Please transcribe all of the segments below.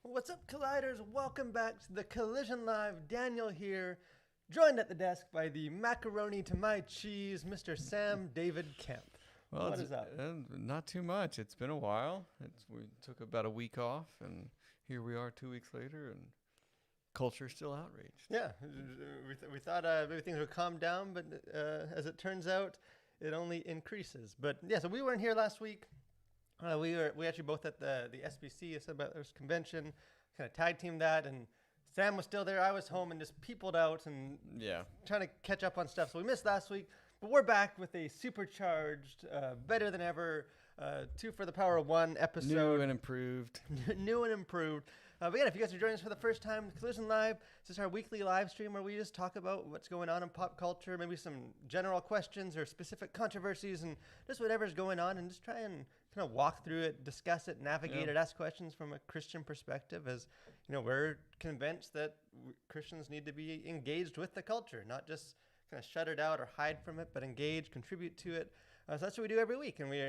What's up, Colliders? Welcome back to the Collision Live. Daniel here, joined at the desk by the macaroni to my cheese, Mr. Sam David Kemp. Well, what is up? Not too much. It's been a while. We took about a week off, and here we are 2 weeks later, and culture's still outraged. Yeah, we thought maybe things would calm down, but as it turns out, it only increases. But yeah, so we weren't here last week. We actually both at the SBC, Settlers Convention, kind of tag teamed that, and Sam was still there. I was home and just peopled out and trying to catch up on stuff. So we missed last week, but we're back with a supercharged, better than ever, 2 for the Power of 1 episode. New and improved. New and improved. But yeah, if you guys are joining us for the first time, Collision Live, this is our weekly live stream where we just talk about what's going on in pop culture, maybe some general questions or specific controversies, and just whatever's going on, and just try and kind of walk through it, discuss it, navigate it, ask questions from a Christian perspective. As you know, we're convinced that Christians need to be engaged with the culture, not just kind of shut it out or hide from it, but engage, contribute to it. So that's what we do every week, and we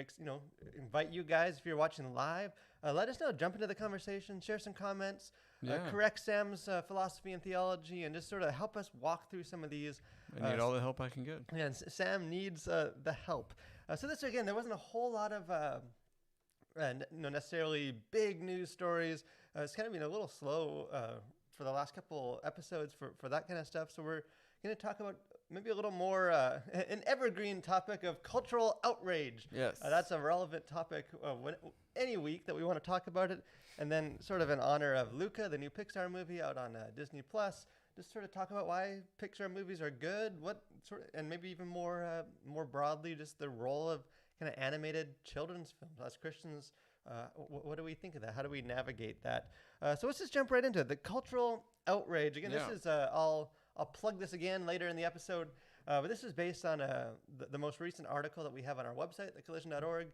invite you guys, if you're watching live, let us know, jump into the conversation, share some comments, correct Sam's philosophy and theology, and just sort of help us walk through some of these. I need all the help I can get. Yeah, and Sam needs the help. So this, again, there wasn't a whole lot of necessarily big news stories. It's kind of been a little slow for the last couple episodes for that kind of stuff. So we're going to talk about maybe a little more an evergreen topic of cultural outrage. Yes. That's a relevant topic any week that we want to talk about it. And then sort of in honor of Luca, the new Pixar movie out on Disney+, just sort of talk about why Pixar movies are good, and maybe even more broadly, just the role of kind of animated children's films. As Christians, what do we think of that? How do we navigate that? So let's just jump right into it. The cultural outrage. Again, this is I'll plug this again later in the episode, but this is based on the most recent article that we have on our website, thecollision.org.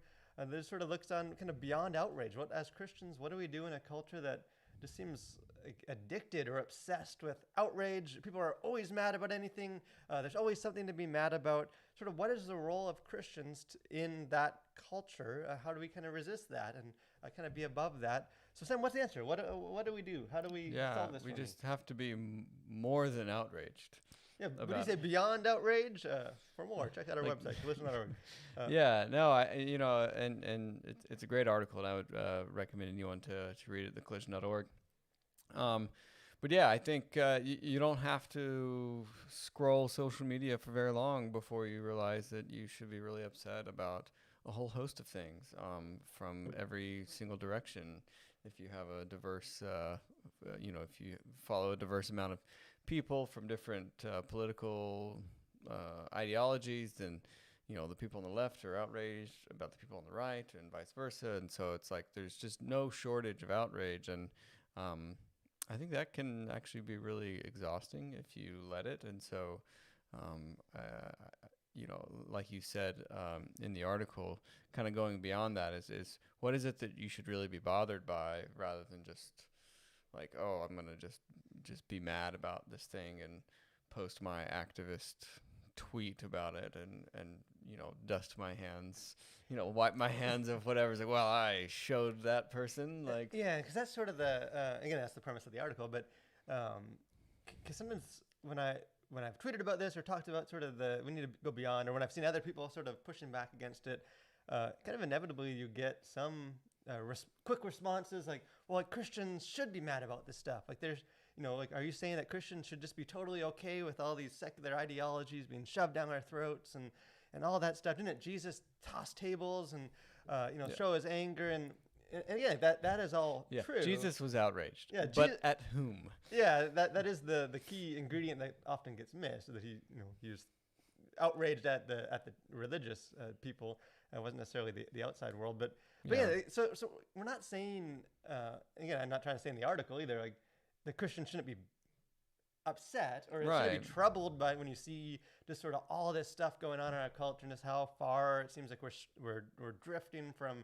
This sort of looks on kind of beyond outrage. As Christians, what do we do in a culture that just seems addicted or obsessed with outrage? People are always mad about anything. There's always something to be mad about. Sort of what is the role of Christians in that culture? How do we kind of resist that and kind of be above that? So Sam, what's the answer? What do we do? How do we solve this? We just have to be more than outraged. Yeah, would you say beyond outrage? For more, check out our website, collision.org. And it's a great article, and I would recommend anyone to read it, thecollision.org. But yeah, I think you don't have to scroll social media for very long before you realize that you should be really upset about a whole host of things from every single direction. If you have a diverse, if you follow a diverse amount of people from different political ideologies, then the people on the left are outraged about the people on the right, and vice versa. And so it's like there's just no shortage of outrage, and I think that can actually be really exhausting if you let it. And so, like you said in the article, kind of going beyond that is what is it that you should really be bothered by, rather than just like, oh, I'm gonna just be mad about this thing and post my activist tweet about it and dust my hands, wipe my hands of whatever. It's like, well, I showed that person, like, yeah, because that's sort of again, that's the premise of the article. But because sometimes when I've tweeted about this or talked about sort of we need to go beyond, or when I've seen other people sort of pushing back against it, kind of inevitably you get some quick responses like, well, like, Christians should be mad about this stuff. Like, there's, are you saying that Christians should just be totally okay with all these secular ideologies being shoved down our throats and all that stuff? Didn't Jesus toss tables and show his anger? And again, that is all true. Jesus was outraged. Yeah, but at whom? Yeah, that is the key ingredient that often gets missed. That he was outraged at the religious people. It wasn't necessarily the outside world, but so we're not saying again, I'm not trying to say in the article either, like, the Christian shouldn't be upset or shouldn't be troubled by when you see just sort of all this stuff going on in our culture and just how far it seems like we're drifting from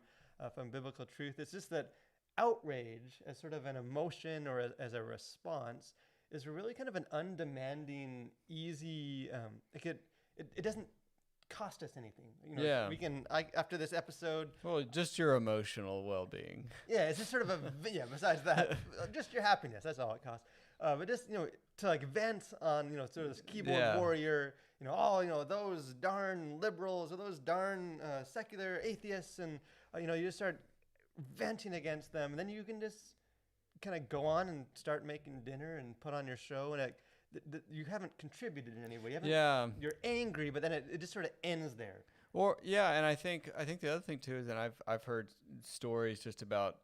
biblical truth. It's just that outrage as sort of an emotion or as a response is really kind of an undemanding, easy. Like it doesn't cost us anything. Yeah. We can. After this episode. Well, just your emotional well-being. Yeah, it's just sort of yeah. Besides that, just your happiness. That's all it costs. But just to like vent on sort of this keyboard warrior. Those darn liberals or those darn secular atheists, and you just start venting against them, and then you can just kind of go on and start making dinner and put on your show, and you haven't contributed in any way. You're angry, but then it just sort of ends there. Or and I think the other thing too is that I've heard stories just about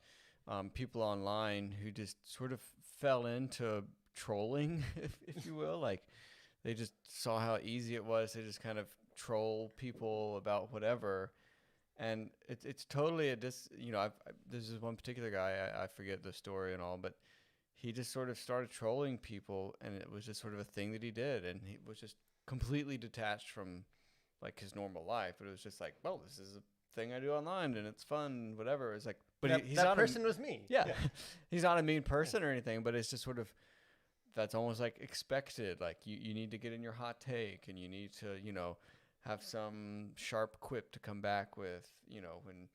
people online who just sort of fell into trolling, if you will. Like they just saw how easy it was to just kind of troll people about whatever. And it's totally this is one particular guy, I forget the story and all, but he just sort of started trolling people, and it was just sort of a thing that he did, and he was just completely detached from like his normal life. But it was just like, well, this is a thing I do online, and it's fun, whatever. It's like, but he's that not person was me. Yeah. He's not a mean person or anything, but it's just sort of that's almost like expected. Like you need to get in your hot take, and you need to have some sharp quip to come back with, when,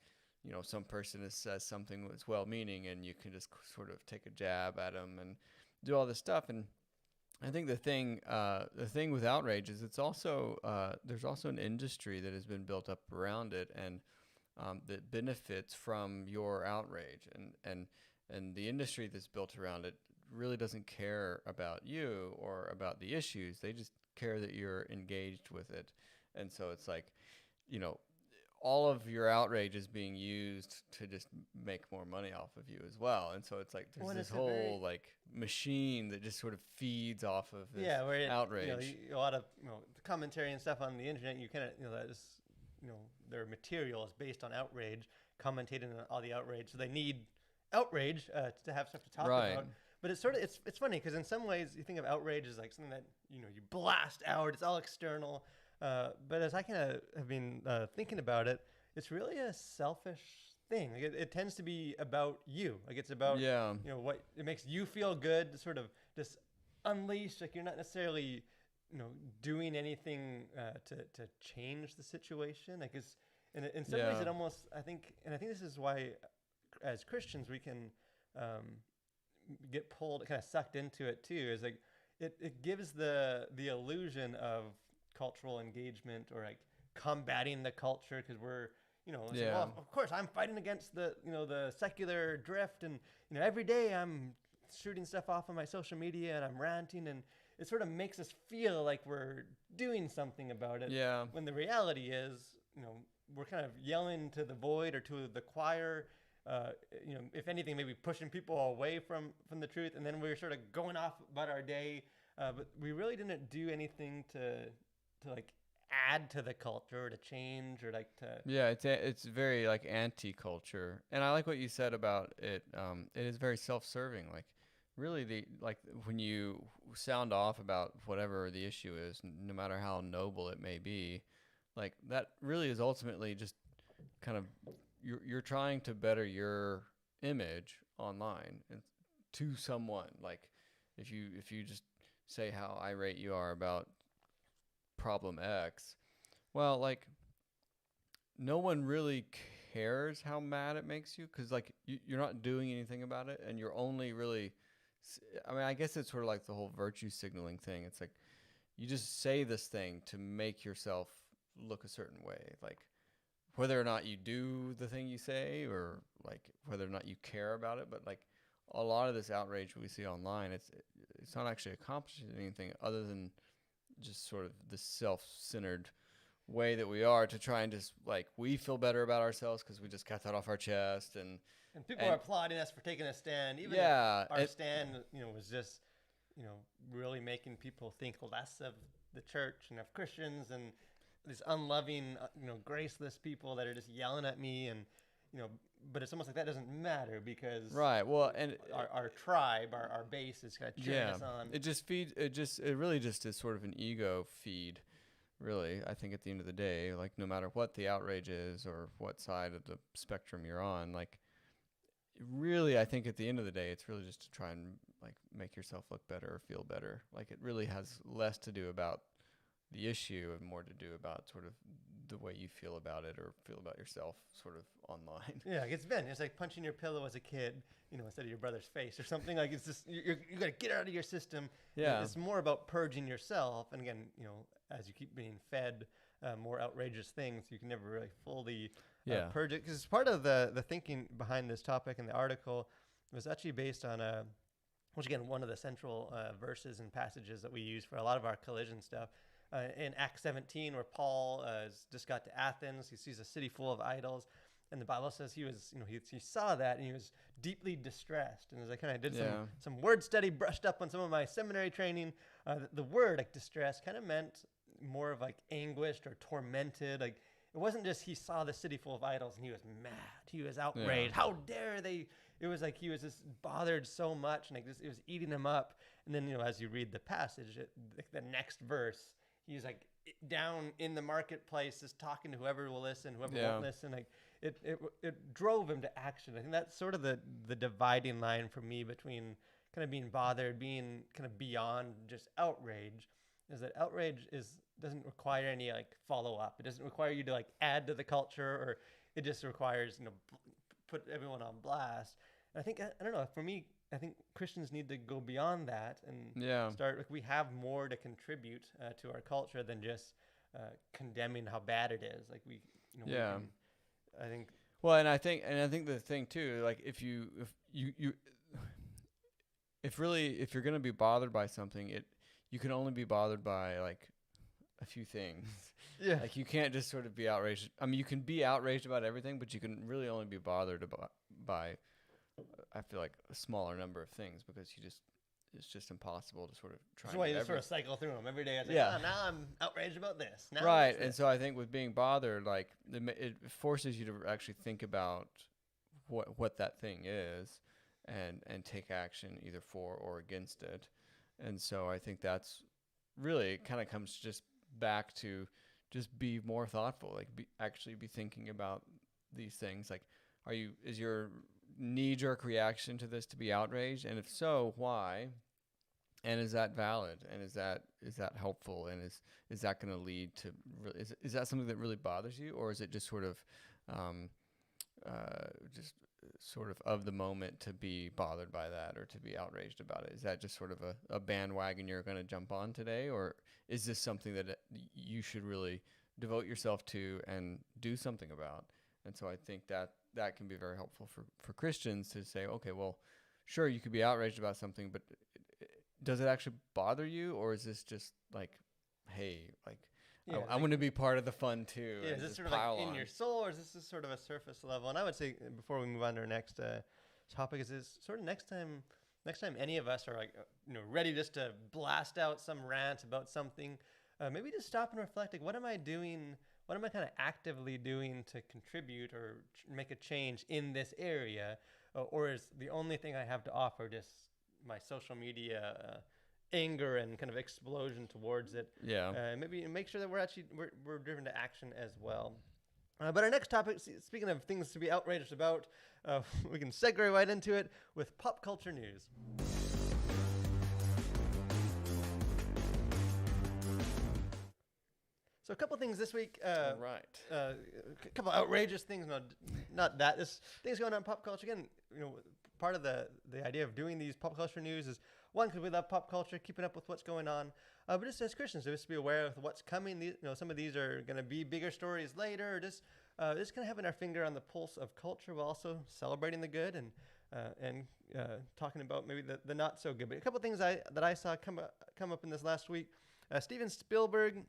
some person says something that's well-meaning, and you can just sort of take a jab at them and do all this stuff. And I think the thing with Outrage is it's also, there's also an industry that has been built up around it, and that benefits from your outrage, and the industry that's built around it really doesn't care about you or about the issues. They just care that you're engaged with it. And so it's like, all of your outrage is being used to just make more money off of you as well. And so it's like there's this whole like machine that just sort of feeds off of this outrage. A lot of commentary and stuff on the internet. You kind of that is their material is based on outrage, commentating on all the outrage. So they need outrage to have stuff to talk about. But it's sort of it's funny because in some ways you think of outrage as like something that you blast out. It's all external. But as I kind of have been thinking about it, it's really a selfish thing. Like it tends to be about you. Like it's about what it makes you feel good to sort of just unleash. Like you're not necessarily doing anything to change the situation. Like it's in some ways it almost I think this is why as Christians we can get pulled, kind of sucked into it too. Is like it gives the illusion of cultural engagement or like combating the culture because we're well, of course I'm fighting against the the secular drift, and every day I'm shooting stuff off on my social media and I'm ranting, and it sort of makes us feel like we're doing something about it when the reality is we're kind of yelling to the void or to the choir, if anything maybe pushing people away from the truth, and then we're sort of going off about our day, but we really didn't do anything to like add to the culture or to change or like to it's very like anti-culture. And I like what you said about it. It is very self-serving. Like really when you sound off about whatever the issue is, no matter how noble it may be, like that really is ultimately just kind of you're trying to better your image online and to someone. Like if you just say how irate you are about problem X, well, like no one really cares how mad it makes you, because like you're not doing anything about it, and you're only really I guess it's sort of like the whole virtue signaling thing. It's like you just say this thing to make yourself look a certain way, like whether or not you do the thing you say or like whether or not you care about it. But like a lot of this outrage we see online, it's not actually accomplishing anything other than just sort of the self-centered way that we are to try and just like we feel better about ourselves because we just got that off our chest, and people are applauding us for taking a stand, even if our stand was just really making people think less of the church and of Christians and these unloving graceless people that are just yelling at me, and but it's almost like that doesn't matter because and our tribe, our base is kind of cheering us on. It really just is sort of an ego feed, really. I think at the end of the day, like no matter what the outrage is or what side of the spectrum you're on, like really, I think at the end of the day, it's really just to try and like make yourself look better or feel better. Like it really has less to do about the issue and more to do about sort of the way you feel about it or feel about yourself sort of online. Yeah, it's like punching your pillow as a kid, instead of your brother's face or something. Like it's just you got to get it out of your system. Yeah. It's more about purging yourself. And again, as you keep being fed more outrageous things, you can never really fully purge it. Because part of the thinking behind this topic in the article was actually based on which again, one of the central verses and passages that we use for a lot of our collision stuff. In Acts 17, where Paul has just got to Athens, he sees a city full of idols, and the Bible says he was, he saw that and he was deeply distressed. And as I kind of did some word study, brushed up on some of my seminary training, the word like distress kind of meant more of like anguished or tormented. Like it wasn't just he saw the city full of idols and he was mad, he was outraged. Yeah. How dare they? It was like he was just bothered so much, and like it was eating him up. And then as you read the passage, the next verse. He's like down in the marketplace, just talking to whoever will listen, whoever won't listen. Like it drove him to action. I think that's sort of the dividing line for me between kind of being bothered, being kind of beyond just outrage, is that outrage doesn't require any like follow up. It doesn't require you to like add to the culture, or it just requires put everyone on blast. And I think I don't know, for me, I think Christians need to go beyond that and start. Like, we have more to contribute to our culture than just condemning how bad it is. Like I think. Well, and I think the thing too, like if you're gonna be bothered by something, you can only be bothered by like a few things. Yeah. Like you can't just sort of be outraged. I mean, you can be outraged about everything, but you can really only be bothered by I feel like a smaller number of things, because it's just impossible to sort of try. That's why you just sort of cycle through them every day. I think, now I'm outraged about this. Now right, and so I think with being bothered, like it forces you to actually think about what that thing is, and take action either for or against it. And so I think that's really, it kind of comes just back to just be more thoughtful, like actually be thinking about these things. Like, is your knee-jerk reaction to this to be outraged, and if so, why? And is that valid? And is that helpful? And is that going to lead to is that something that really bothers you, or is it just sort of of the moment to be bothered by that or to be outraged about it? Is that just sort of a bandwagon you're going to jump on today, or is this something that you should really devote yourself to and do something about? And so I think that can be very helpful for Christians to say, okay, well, sure, you could be outraged about something, but does it actually bother you, or is this just like, hey, like, I want to be part of the fun too? Yeah, is this sort of like in your soul, or is this sort of a surface level? And I would say, before we move on to our next topic, is sort of next time any of us are like, ready just to blast out some rant about something, maybe just stop and reflect. Like, what am I doing? What am I kind of actively doing to contribute or make a change in this area? Or is the only thing I have to offer just my social media anger and kind of explosion towards it? Yeah. Maybe make sure that we're driven to action as well. But our next topic, speaking of things to be outraged about, we can segue right into it with pop culture news. So a couple things this week. Right. A couple outrageous things. No, not that. This things going on in pop culture. Again, part of the idea of doing these pop culture news is, one, because we love pop culture, keeping up with what's going on. But just as Christians, just to be aware of what's coming. Some of these are going to be bigger stories later. Or just kind of having our finger on the pulse of culture, while also celebrating the good and talking about maybe the not so good. But a couple things that I saw come up in this last week. Steven Spielberg,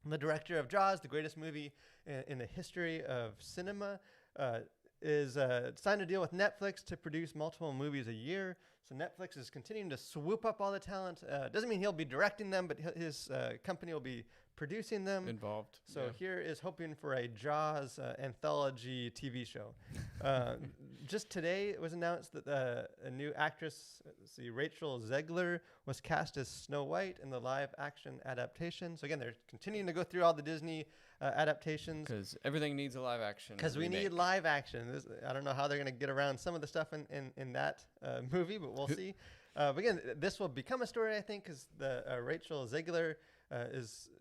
the director of Jaws, the greatest movie in the history of cinema, is signed a deal with Netflix to produce multiple movies a year. So Netflix is continuing to swoop up all the talent. Doesn't mean he'll be directing them, but his company will be producing them. Involved. So here is hoping for a Jaws anthology TV show. Just today, it was announced that a new actress, Rachel Zegler, was cast as Snow White in the live-action adaptation. So again, they're continuing to go through all the Disney adaptations. Because everything needs a live action. Because we need live action. I don't know how they're going to get around some of the stuff in that movie, but we'll see. But again, this will become a story, I think, because the Rachel Zegler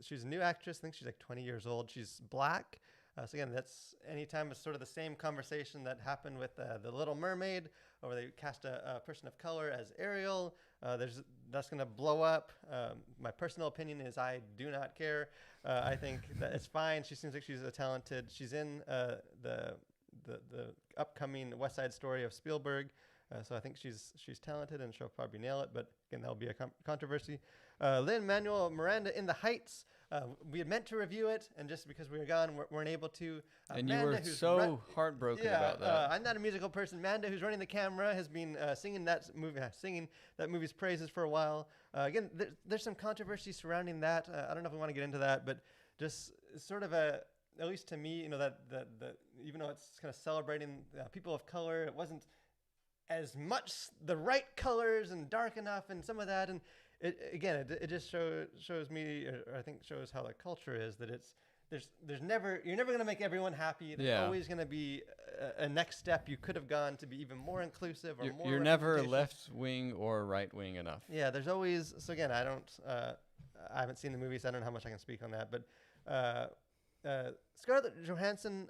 she's a new actress. I think she's like 20 years old. She's black. So again, that's anytime it's sort of the same conversation that happened with The Little Mermaid, where they cast a person of color as Ariel. That's going to blow up. My personal opinion is I do not care. I think that it's fine. She seems like she's she's in the upcoming West Side Story of Spielberg. So I think she's talented and she'll probably nail it. But again, that'll be a controversy. Lin-Manuel Miranda in The Heights. We had meant to review it, and just because we were gone, weren't able to. And you were so heartbroken about that. I'm not a musical person. Manda, who's running the camera, has been singing that movie's praises for a while. Again, there's some controversy surrounding that. I don't know if we want to get into that, but just sort of at least to me, that even though it's kind of celebrating people of color, it wasn't as much the right colors and dark enough and some of that. And it just shows me, or I think shows how the culture is, that you're never going to make everyone happy. There's always going to be a next step you could have gone to be even more inclusive or more. You're never left wing or right wing enough. Yeah, there's always. So again, I haven't seen the movie, so I don't know how much I can speak on that. But Scarlett Johansson,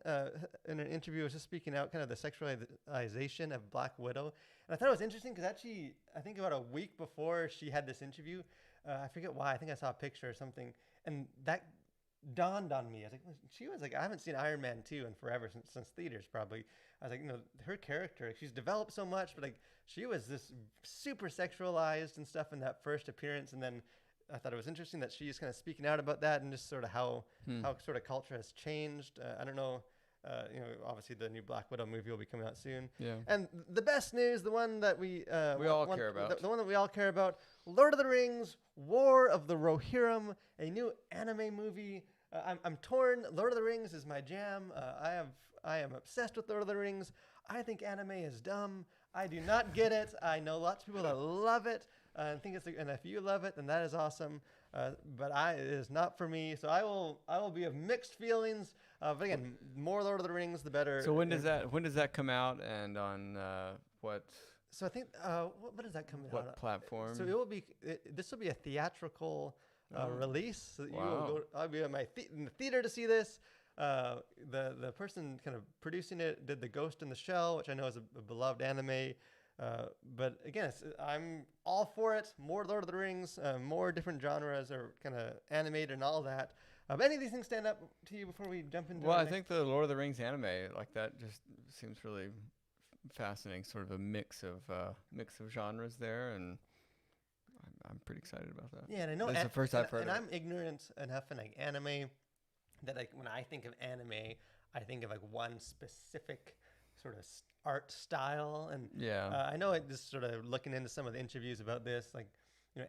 in an interview, was just speaking out kind of the sexualization of Black Widow. And I thought it was interesting because actually, I think about a week before she had this interview, I forget why, I think I saw a picture or something, and that dawned on me. I was like, she was like, I haven't seen Iron Man 2 in forever, since theaters probably. I was like, her character, she's developed so much, but like she was this super sexualized and stuff in that first appearance, and then I thought it was interesting that she's kind of speaking out about that and just sort of how sort of culture has changed. I don't know. Obviously the new Black Widow movie will be coming out soon. Yeah. And the best news, the one that we all care about, the one that we all care about, Lord of the Rings, War of the Rohirrim, a new anime movie. I'm torn. Lord of the Rings is my jam. I am obsessed with Lord of the Rings. I think anime is dumb. I do not get it. I know lots of people that love it. And think and if you love it, then that is awesome. But it is not for me. So I will be of mixed feelings. But again, more Lord of the Rings, the better. So when does that come out, and on what? So I think what does that come out? What platform? So this will be a theatrical release. So I'll be in the theater to see this. The person kind of producing it did The Ghost in the Shell, which I know is a beloved anime. But again, I'm all for it. More Lord of the Rings, more different genres are kind of animated and all that. Any of these things stand up to you before we jump into? Well, I think the Lord of the Rings anime, like that, just seems really fascinating. Sort of a mix of genres there, and I'm pretty excited about that. Yeah, and I know that's the first I've heard. And I'm ignorant enough in like anime that like when I think of anime, I think of like one specific sort of art style. And I know just sort of looking into some of the interviews about this, like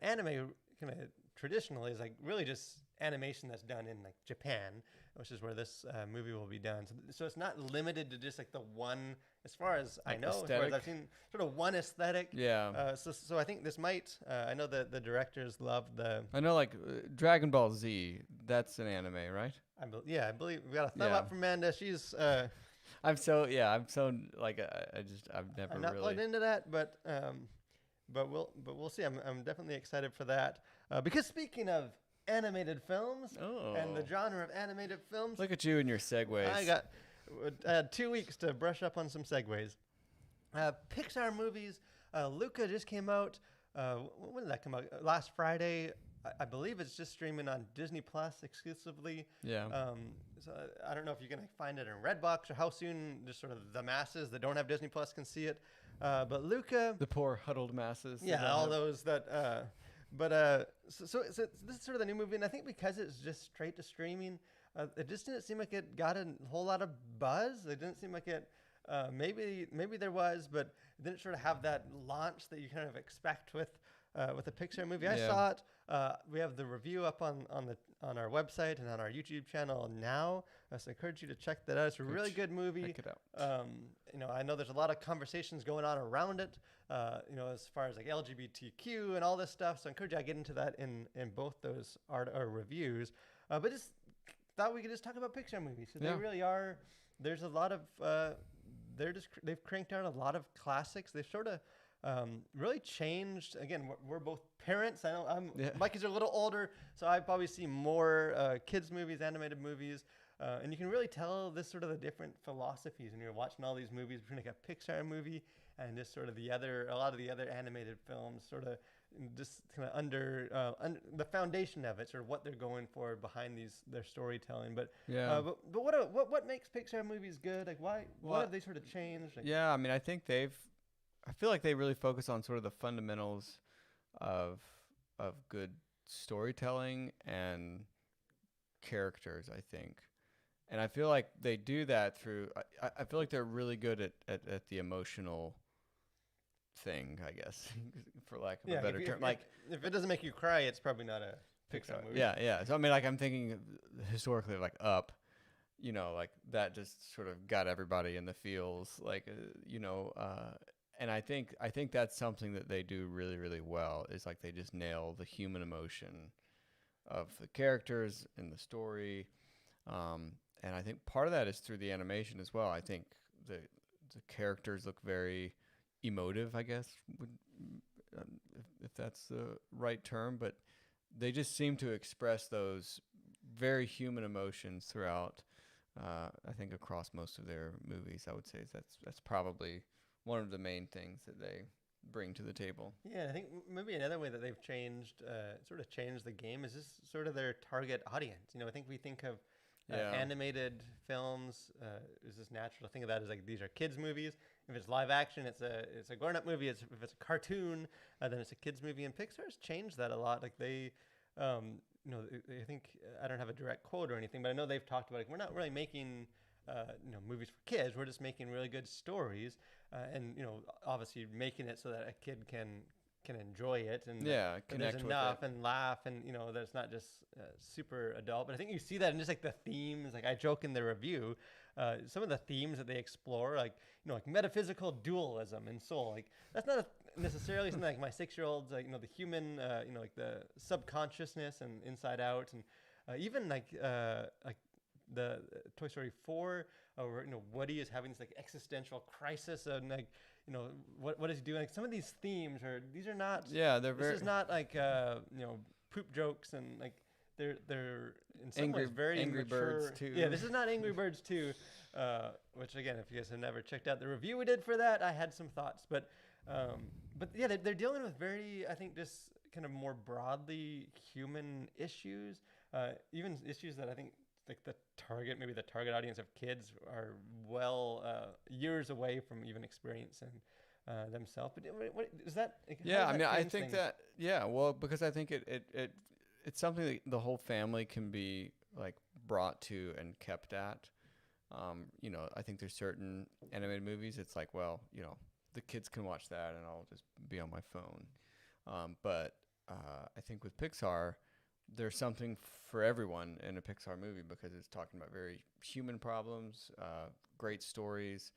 anime kind of traditionally is like really just animation that's done in like Japan, which is where this movie will be done. So it's not limited to just like the one, as far as like I know, aesthetic. As far as I've seen, sort of one aesthetic. Yeah. So I think this might. I know that the directors love the. I know, like Dragon Ball Z. That's an anime, right? I believe we got a thumb up from Amanda. She's. I'm so like I've never I'm not really plugged into that, but we'll see. I'm definitely excited for that because speaking of animated films and the genre of animated films, look at you and your segues. I had 2 weeks to brush up on some segues. Pixar movies. Luca just came out. When did that come out? Last Friday. I believe it's just streaming on Disney Plus exclusively. Yeah. So I don't know if you can find it in Redbox or how soon just sort of the masses that don't have Disney Plus can see it. But Luca, the poor huddled masses. Yeah, all those that. So this is sort of the new movie, and I think because it's just straight to streaming, it just didn't seem like it got a whole lot of buzz. It didn't seem like it. Maybe there was, but it didn't sort of have that launch that you kind of expect with with a Pixar movie. I Yeah. saw it. We have the review up on our website and on our YouTube channel now. So I encourage you to check that out. It's a really Check good movie. it out. I know there's a lot of conversations going on around it. As far as like LGBTQ and all this stuff. So I encourage you to get into that in both those reviews. But just thought we could just talk about Pixar movies. So Yeah. they really are. There's a lot of. They've cranked out a lot of classics. They've sort of really changed. Again, we're both parents. I know my kids are a little older, so I probably see more kids movies, animated movies, and you can really tell this sort of the different philosophies when you're watching all these movies between like a Pixar movie and just sort of a lot of the other animated films, sort of just kind of under the foundation of it, sort of what they're going for behind their storytelling. But Yeah. but what makes Pixar movies good? Like what have they sort of changed? Like, Yeah, I mean, I feel like they really focus on sort of the fundamentals of good storytelling and characters, I think. And I feel like they do that through I feel like they're really good at the emotional thing, I guess, for lack of a better term. If it doesn't make you cry, it's probably not a Pixar movie. Yeah. So I mean, like I'm thinking historically, like Up, like that just sort of got everybody in the feels, and I think that's something that they do really, really well. Is like they just nail the human emotion of the characters in the story, and I think part of that is through the animation as well. I think the characters look very emotive, I guess, if that's the right term, but they just seem to express those very human emotions throughout. I think across most of their movies, I would say that's probably one of the main things that they bring to the table. Yeah, I think maybe another way that they've changed the game is just sort of their target audience. I think we think of animated films is just natural to think of that as like these are kids movies. If it's live action, it's a grown up movie. If it's a cartoon, then it's a kids movie. And Pixar's changed that a lot. Like they, I think I don't have a direct quote or anything, but I know they've talked about like we're not really making movies for kids. We're just making really good stories, and obviously making it so that a kid can enjoy it and connect there's with enough it. and laugh and that it's not just super adult. But I think you see that in just like the themes. Like I joke in the review, some of the themes that they explore, like like metaphysical dualism and soul. Like that's not necessarily something like my 6-year-old's like the human like the subconsciousness and Inside Out and even like the Toy Story 4, where Woody is having this like existential crisis and like what is he doing? Like some of these themes are not. Yeah, This is not like poop jokes and like they're in some ways very Angry mature. Birds 2. Yeah, this is not Angry Birds 2, which again, if you guys have never checked out the review we did for that, I had some thoughts, but yeah, they're dealing with very, I think, just kind of more broadly human issues, even issues that I think like the target audience of kids are years away from even experiencing themselves. But what is that? Yeah, I mean, I think that well, because I think it's something that the whole family can be like brought to and kept at. I think there's certain animated movies. It's like, well, the kids can watch that, and I'll just be on my phone. But I think with Pixar, there's something for everyone in a Pixar movie because it's talking about very human problems, great stories,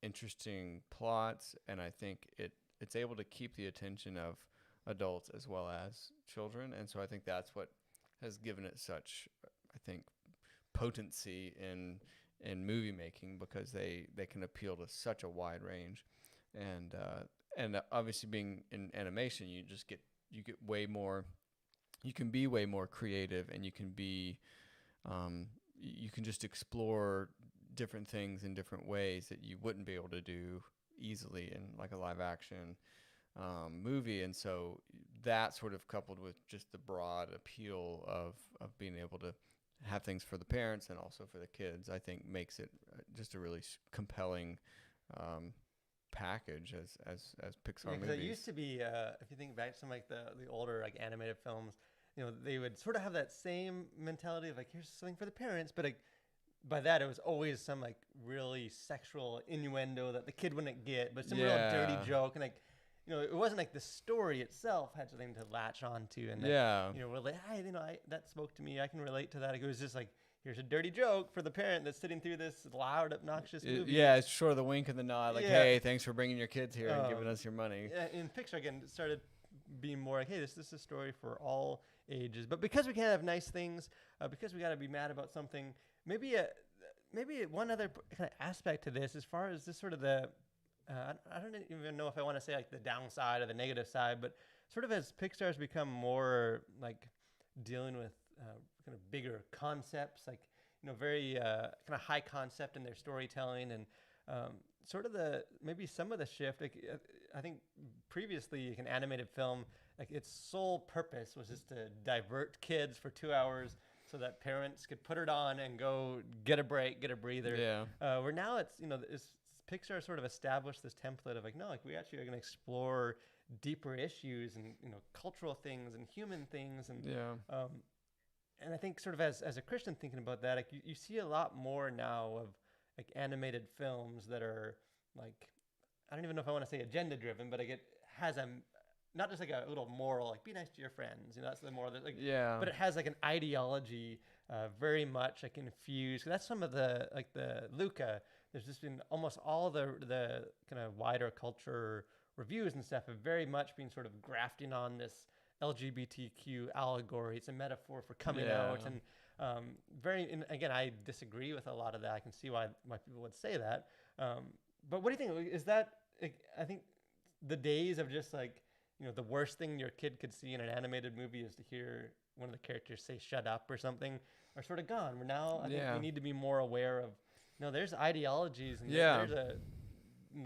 interesting plots, and I think it's able to keep the attention of adults as well as children, and so I think that's what has given it such, I think, potency in movie making because they can appeal to such a wide range, and obviously being in animation, you get way more. You can be way more creative, and you can just explore different things in different ways that you wouldn't be able to do easily in like a live action movie. And so that sort of coupled with just the broad appeal of being able to have things for the parents and also for the kids, I think makes it just a really compelling package as Pixar movies. It used to be, if you think back to some like the older like animated films, they would sort of have that same mentality of like, here's something for the parents, but like by that it was always some like really sexual innuendo that the kid wouldn't get, but some real dirty joke, and like it wasn't like the story itself had something to latch onto, and Yeah. we're like, hey, that spoke to me. I can relate to that. Like, it was just like, here's a dirty joke for the parent that's sitting through this loud, obnoxious movie. Yeah, it's sort of the wink and the nod, like, Yeah. hey, thanks for bringing your kids here and giving us your money. Yeah, in Pixar again, it started being more like, hey, this is a story for all ages. But because we can't have nice things, because we got to be mad about something, maybe one other kind of aspect to this, as far as this sort of the, I don't even know if I want to say like the downside or the negative side, but sort of as Pixar's become more like dealing with kind of bigger concepts, like very kind of high concept in their storytelling, and sort of maybe some of the shift. Like, I think previously, like, an animated film, like, its sole purpose was just to divert kids for 2 hours so that parents could put it on and go get a break, get a breather. Yeah. Where now it's Pixar sort of established this template of like, no, like, we actually are going to explore deeper issues and cultural things and human things, and Yeah. and I think sort of as a Christian thinking about that, like, you see a lot more now of like animated films that are like, I don't even know if I want to say agenda driven, but like, it has not just like a little moral, like, be nice to your friends, that's the moral, like, Yeah. but it has like an ideology very much like infused. That's some of the Luca. There's just been almost all the kind of wider culture reviews and stuff have very much been sort of grafting on this LGBTQ allegory. It's a metaphor for coming out, and and again, I disagree with a lot of that. I can see why people would say that. But what do you think? Is that, I think the days of just like, the worst thing your kid could see in an animated movie is to hear one of the characters say "shut up" or something, are sort of gone. We're now, I think we need to be more aware of, there's ideologies, and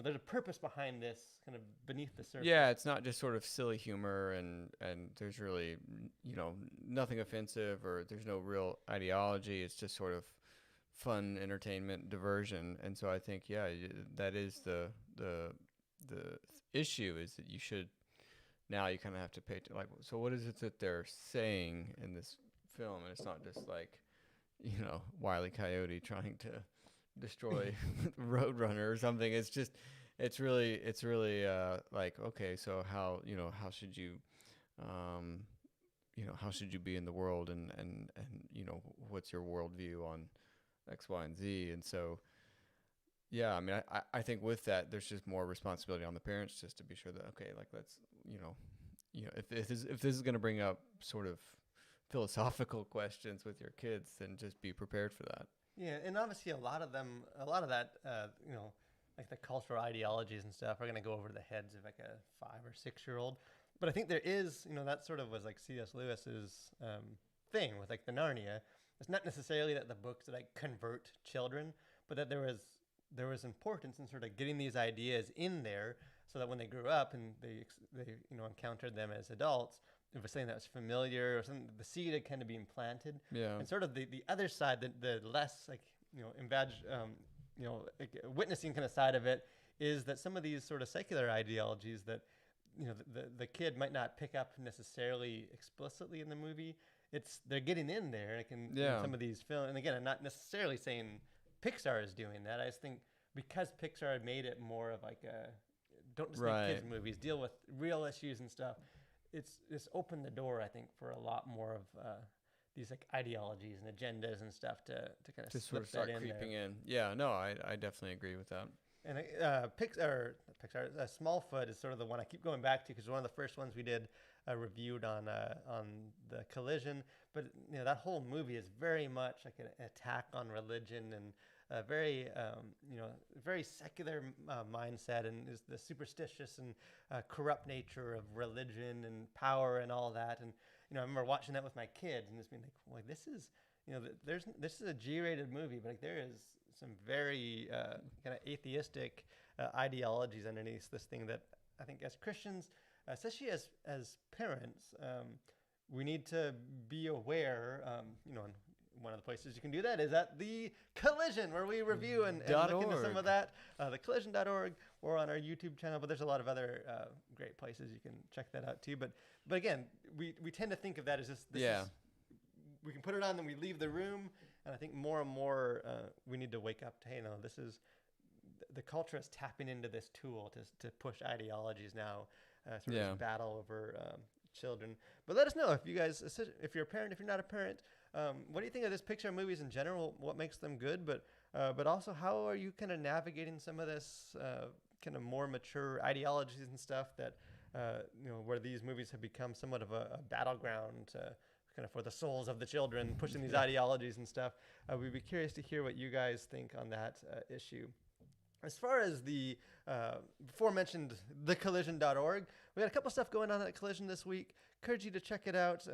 there's a purpose behind this, kind of beneath the surface. Yeah, it's not just sort of silly humor, and there's really, nothing offensive, or there's no real ideology. It's just sort of fun entertainment diversion. And so I think, that is the issue, is that you should, now you kind of have to pay like, so what is it that they're saying in this film? And it's not just like, Wile E. Coyote trying to destroy Roadrunner or something. It's just, it's really like, okay, so how should you how should you be in the world, and what's your worldview on X, Y, and Z? And so I mean, I think with that, there's just more responsibility on the parents, just to be sure that, okay, like, let's if this is going to bring up sort of philosophical questions with your kids, then just be prepared for that. Yeah, and obviously a lot of that, like the cultural ideologies and stuff, are going to go over the heads of like a 5 or 6 year old. But I think there is, that sort of was like C.S. Lewis's thing with like the Narnia. It's not necessarily that the books like convert children, but that there was importance in sort of getting these ideas in there, so that when they grew up and they encountered them as adults, it was something that was familiar, or something, the seed had kind of been planted. Yeah. And sort of the other side, the less like, like witnessing kind of side of it, is that some of these sort of secular ideologies that, the kid might not pick up necessarily explicitly in the movie, they're getting in there. Like in some of these films, and again, I'm not necessarily saying Pixar is doing that. I just think because Pixar had made it more of like don't just make kids movies, deal with real issues and stuff. It's opened the door, I think, for a lot more of these like ideologies and agendas and stuff to kind of sort of start creeping in. Yeah, no, I definitely agree with that. And Pixar, Smallfoot is sort of the one I keep going back to, because one of the first ones we did reviewed on the Collision. But that whole movie is very much like an attack on religion, and a very very secular mindset, and is the superstitious and corrupt nature of religion and power and all that. And I remember watching that with my kids and just being like, well, this is this is a G-rated movie, but like, there is some very kind of atheistic ideologies underneath this thing that I think as Christians, especially as parents, we need to be aware. And one of the places you can do that is at the Collision, where we review and look into some of that. The collision.org, or on our YouTube channel. But there's a lot of other great places you can check that out too. But again, we tend to think of that as just this is, we can put it on, then we leave the room. And I think more and more we need to wake up to, hey, no, this is, the culture is tapping into this tool to push ideologies now. sort Yeah. of battle over children. But let us know if you guys, if you're a parent, if you're not a parent, what do you think of this Pixar movies in general? What makes them good? But also, how are you kind of navigating some of this kind of more mature ideologies and stuff that where these movies have become somewhat of a battleground kind of for the souls of the children, pushing these ideologies and stuff. We'd be curious to hear what you guys think on that issue. As far as the before mentioned thecollision.org, we got a couple stuff going on at Collision this week. Encourage you to check it out.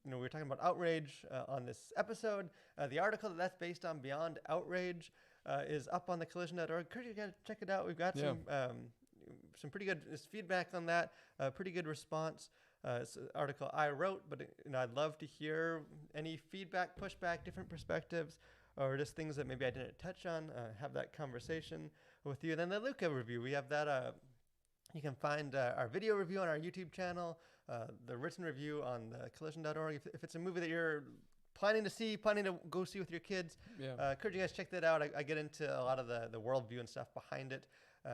We were talking about Outrage on this episode. The article that's based on Beyond Outrage is up on thecollision.org. Encourage you to check it out. We've got some pretty good feedback on that. Pretty good response. It's an article I wrote, but I'd love to hear any feedback, pushback, different perspectives, or just things that maybe I didn't touch on. Have that conversation with you. And then the Luca review, we have that. You can find our video review on our YouTube channel, the written review on collision.org. If it's a movie that you're planning to go see with your kids, encourage you guys to check that out. I get into a lot of the worldview and stuff behind it.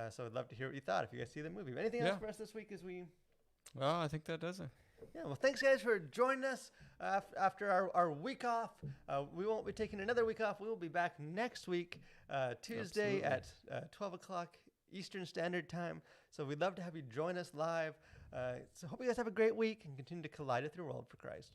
So I'd love to hear what you thought if you guys see the movie. Anything else for us this week as we... Well, I think that does it. Yeah, well, thanks, guys, for joining us after our week off. We won't be taking another week off. We will be back next week, Tuesday at 12 o'clock Eastern Standard Time. So we'd love to have you join us live. So hope you guys have a great week and continue to collide through the world for Christ.